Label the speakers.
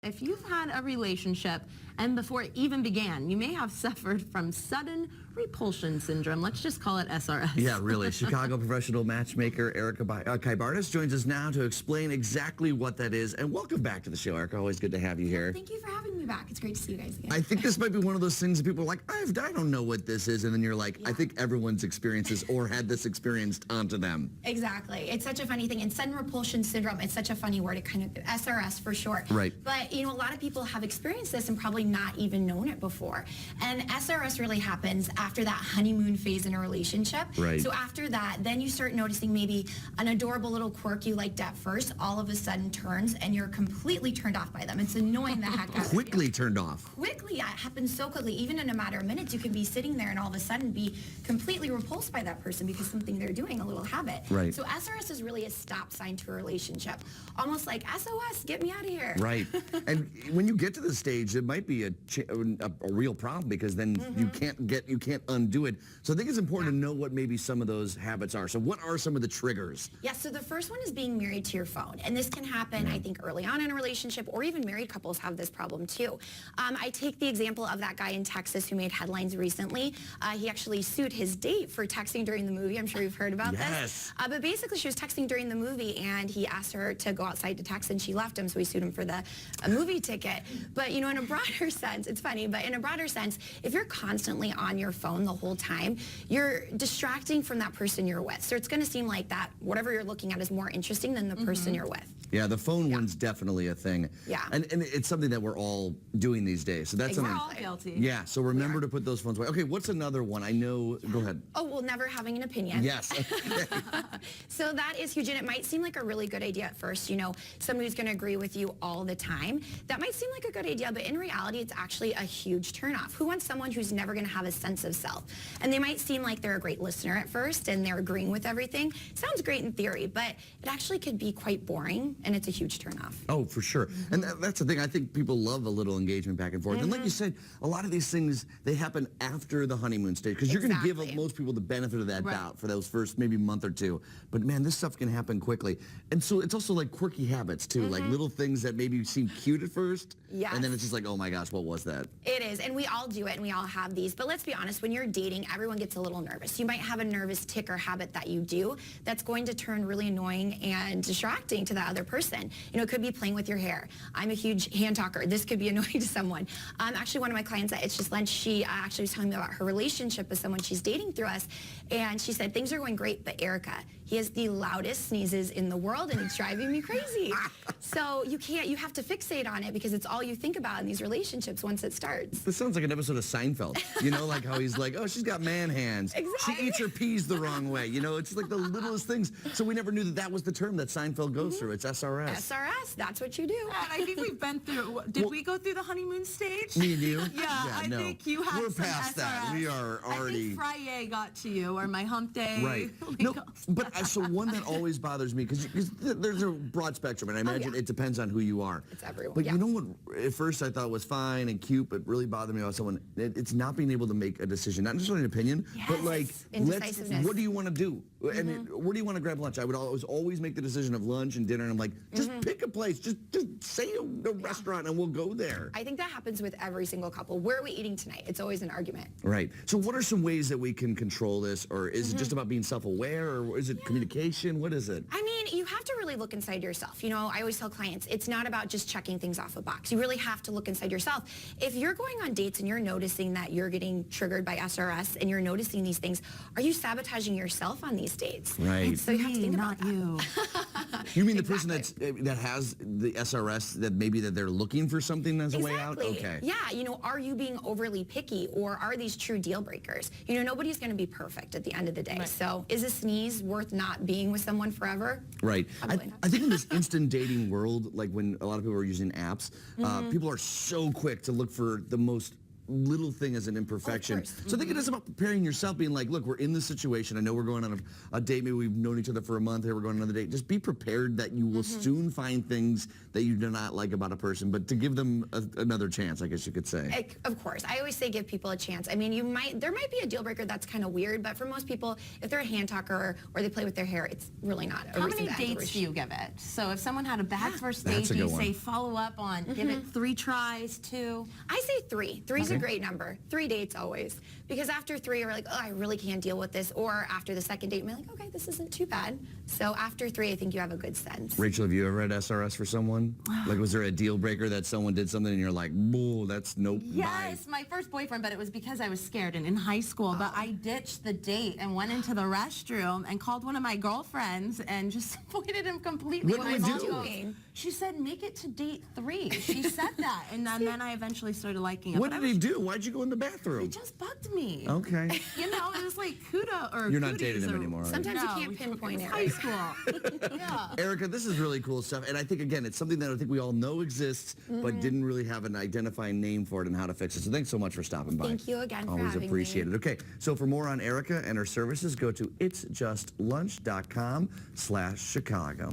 Speaker 1: If you've had a relationship and before it even began, you may have suffered from Sudden Repulsion Syndrome. Let's just call it SRS.
Speaker 2: Yeah, really. Chicago professional matchmaker Erika Kaibartis joins us now to explain exactly what that is. And welcome back to the show, Erika. Always good to have you here.
Speaker 3: Thank you for having me back. It's great to see you guys again.
Speaker 2: I think this might be one of those things that people are like, I don't know what this is. And then you're like, I think everyone's experienced this or had this experienced onto them.
Speaker 3: Exactly. It's such a funny thing. And Sudden Repulsion Syndrome, it's such a funny word. It kind of, SRS for short.
Speaker 2: Right.
Speaker 3: But, you know, a lot of people have experienced this and probably not even known it before. And SRS really happens after that honeymoon phase in a relationship.
Speaker 2: Right.
Speaker 3: So after that, then you start noticing maybe an adorable little quirk you liked at first all of a sudden turns and you're completely turned off by them. It's annoying the heck out of you.
Speaker 2: Quickly turned off.
Speaker 3: Quickly, yeah, it happens so quickly. Even in a matter of minutes, you can be sitting there and all of a sudden be completely repulsed by that person because something they're doing, a little habit.
Speaker 2: Right.
Speaker 3: So SRS is really a stop sign to a relationship. Almost like SOS, get me out of here.
Speaker 2: Right. And when you get to the stage, it might be a real problem because then you can't undo it. So I think it's important to know what maybe some of those habits are. So what are some of the triggers?
Speaker 3: Yeah, so the first one is being married to your phone. And this can happen, I think, early on in a relationship, or even married couples have this problem too. I take the example of that guy in Texas who made headlines recently. He actually sued his date for texting during the movie. I'm sure you've heard about this. But basically, she was texting during the movie, and he asked her to go outside to text, and she left him, so he sued him for the movie ticket. But, you know, in a broader sense, it's funny, but in a broader sense, if you're constantly on your phone the whole time, you're distracting from that person you're with. So it's going to seem like that whatever you're looking at is more interesting than the person you're with.
Speaker 2: Yeah, the phone one's definitely a thing.
Speaker 3: Yeah.
Speaker 2: And it's something that we're all doing these days. So that's
Speaker 1: We're
Speaker 2: something.
Speaker 1: all guilty.
Speaker 2: Yeah, so remember to put those phones away. Okay, what's another one? I know, go ahead.
Speaker 3: Oh, well, never having an opinion.
Speaker 2: Yes.
Speaker 3: So that is huge, and it might seem like a really good idea at first, you know, somebody who's going to agree with you all the time. That might seem like a good idea, but in reality, it's actually a huge turnoff. Who wants someone who's never going to have a sense of self? And they might seem like they're a great listener at first, and they're agreeing with everything. Sounds great in theory, but it actually could be quite boring, and it's a huge turnoff.
Speaker 2: Oh, for sure. And that's the thing. I think people love a little engagement back and forth. And like you said, a lot of these things, they happen after the honeymoon stage because you're going to give most people the benefit of that doubt for those first maybe month or two. But man, this stuff can happen quickly. And so it's also like quirky habits too, like little things that maybe seem cute at first.
Speaker 3: Yes.
Speaker 2: And then it's just like, oh my gosh, what was that?
Speaker 3: It is, and we all do it, and we all have these. But let's be honest, when you're dating, everyone gets a little nervous. You might have a nervous tick or habit that you do that's going to turn really annoying and distracting to the other person. You know, it could be playing with your hair. I'm a huge hand talker. This could be annoying to someone. Actually, one of my clients at It's Just Lunch, she actually was telling me about her relationship with someone she's dating through us, and she said, things are going great, but Erika, he has the loudest sneezes in the world, and it's driving me crazy. So you have to fixate on it because it's all you think about in these relationships once it starts.
Speaker 2: This sounds like an episode of Seinfeld. You know, like how he's like, oh, she's got man hands.
Speaker 3: Exactly.
Speaker 2: She eats her peas the wrong way. You know, it's like the littlest things. So we never knew that was the term that Seinfeld goes through. It's SRS.
Speaker 3: SRS, that's what you do.
Speaker 1: And I think we've been through, did we go through the honeymoon stage?
Speaker 2: Me and you?
Speaker 1: Yeah, I
Speaker 2: no.
Speaker 1: think you had
Speaker 2: We're
Speaker 1: some
Speaker 2: past that.
Speaker 1: SRS.
Speaker 2: We are already...
Speaker 1: I think Friday got to you, or my hump day.
Speaker 2: Right. No, but so one that always bothers me, because there's a broad spectrum, and I imagine it depends on who you are.
Speaker 3: It's everyone.
Speaker 2: But you know what, at first I thought was fine and cute, but really bothered me about someone, it's not being able to make a decision, not necessarily an opinion, but like, what do you want to do? And where do you want to grab lunch? I would always make the decision of lunch and dinner, and I'm like, just pick a place, just say a restaurant and we'll go there.
Speaker 3: I think that happens with every single couple. Where are we eating tonight? It's always an argument.
Speaker 2: Right. So what are some ways that we can control this, or is it just about being self-aware, or is it communication? What is it?
Speaker 3: I mean, you have to really look inside yourself. You know, I always tell clients, it's not about just checking things off a box. You really have to look inside yourself. If you're going on dates and you're noticing that you're getting triggered by SRS and you're noticing these things, are you sabotaging yourself on these dates?
Speaker 2: Right.
Speaker 3: And so you have to think about that.
Speaker 1: you.
Speaker 2: You mean the person that has the SRS, that maybe that they're looking for something as a way out? Okay.
Speaker 3: Yeah, you know, are you being overly picky, or are these true deal breakers? You know, nobody's going to be perfect at the end of the day.
Speaker 1: Right.
Speaker 3: So is a sneeze worth not being with someone forever?
Speaker 2: Right.
Speaker 3: Probably not.
Speaker 2: I think in this instant dating world, like when a lot of people are using apps, people are so quick to look for the most little thing as an imperfection. So I think it is about preparing yourself, being like, look, we're in this situation. I know we're going on a date. Maybe we've known each other for a month. Here we're going on another date. Just be prepared that you will soon find things that you do not like about a person, but to give them another chance, I guess you could say.
Speaker 3: Of course. I always say give people a chance. I mean, there might be a deal breaker that's kind of weird, but for most people, if they're a hand talker or they play with their hair, it's really not a
Speaker 1: How
Speaker 3: reason
Speaker 1: many
Speaker 3: to end the
Speaker 1: dates do you give it? So if someone had a bad first date,
Speaker 2: That's a
Speaker 1: do you
Speaker 2: good one.
Speaker 1: say follow up on, give it 3 tries, 2?
Speaker 3: I say 3. 3's a great number. 3 dates always. Because after 3, you're like, oh, I really can't deal with this. Or after the second date, you're like, okay, this isn't too bad. So after 3, I think you have a good sense.
Speaker 2: Rachel, have you ever had SRS for someone? Like, was there a deal breaker that someone did something and you're like, whoa, that's nope,
Speaker 1: Yes, my first boyfriend, but it was because I was scared and in high school. But I ditched the date and went into the restroom and called one of my girlfriends and just avoided him completely.
Speaker 2: What did
Speaker 1: My
Speaker 2: he
Speaker 1: mom
Speaker 2: do?
Speaker 1: goes, She said, make it to date 3. She said that. And then I eventually started liking it.
Speaker 2: What
Speaker 1: But
Speaker 2: did he do? Why'd you go in the
Speaker 1: It
Speaker 2: bathroom?
Speaker 1: just bugged me.
Speaker 2: Okay.
Speaker 1: You know, it was like kudos or
Speaker 2: You're not
Speaker 1: cooties
Speaker 2: dating him
Speaker 1: or-
Speaker 2: anymore, right?
Speaker 3: Sometimes you
Speaker 1: No,
Speaker 3: can't
Speaker 1: we-
Speaker 3: pinpoint it.
Speaker 1: High school. Yeah.
Speaker 2: Erica, this is really cool stuff, and I think, again, it's something that I think we all know exists, but didn't really have an identifying name for it and how to fix it. So thanks so much for stopping by.
Speaker 3: Thank you again for
Speaker 2: Always
Speaker 3: having me.
Speaker 2: appreciate it. Okay, so for more on Erica and her services, go to itsjustlunch.com/Chicago.